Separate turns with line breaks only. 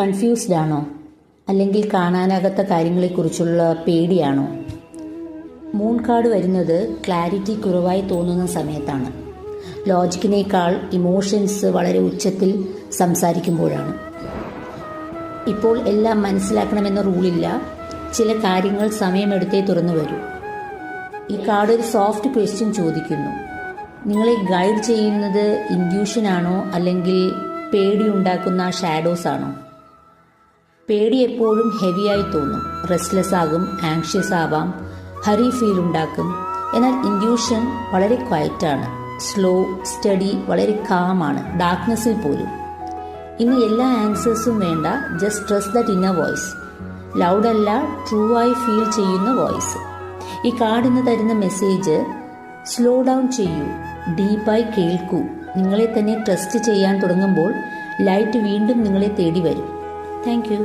Confused ആണോ? അല്ലെങ്കിൽ കാണാനാകാത്ത കാര്യങ്ങളെക്കുറിച്ചുള്ള പേടിയാണോ? മൂൺ കാർഡ് വരുന്നത് ക്ലാരിറ്റി കുറവായി തോന്നുന്ന സമയത്താണ്. ലോജിക്കിനേക്കാൾ ഇമോഷൻസ് വളരെ ഉച്ചത്തിൽ സംസാരിക്കുമ്പോഴാണ്. ഇപ്പോൾ എല്ലാം മനസ്സിലാക്കണമെന്ന റൂളില്ല. ചില കാര്യങ്ങൾ സമയമെടുത്തേ തുറന്നു വരൂ. ഈ കാർഡ് ഒരു സോഫ്റ്റ് ക്വസ്റ്റ്യൻ ചോദിക്കുന്നു. നിങ്ങളെ ഗൈഡ് ചെയ്യുന്നത് ഇൻഡ്യൂഷനാണോ അല്ലെങ്കിൽ പേടിയുണ്ടാക്കുന്ന ഷാഡോസ് ആണോ? പേടി എപ്പോഴും ഹെവിയായി തോന്നും. റെസ്റ്റ്ലെസ് ആകും, ആങ്ഷ്യസ് ആവാം, ഹറി ഫീൽ ഉണ്ടാക്കും. എന്നാൽ ഇൻഡ്യൂഷൻ വളരെ ക്വയറ്റാണ്, സ്ലോ, സ്റ്റഡി, വളരെ കാമാണ്, ഡാർക്ക്നെസ്സിൽ പോലും. ഇന്ന് എല്ലാ ആൻസേഴ്സും വേണ്ട, just trust that inner voice. ലൗഡല്ല, ട്രൂ ആയി ഫീൽ ചെയ്യുന്ന വോയിസ്. ഈ കാർഡ് ഇന്ന് തരുന്ന മെസ്സേജ്: സ്ലോ ഡൗൺ ചെയ്യൂ, ഡീപ്പായി കേൾക്കൂ. നിങ്ങളെ തന്നെ ട്രസ്റ്റ് ചെയ്യാൻ തുടങ്ങുമ്പോൾ ലൈറ്റ് വീണ്ടും നിങ്ങളെ തേടി വരും. Thank you.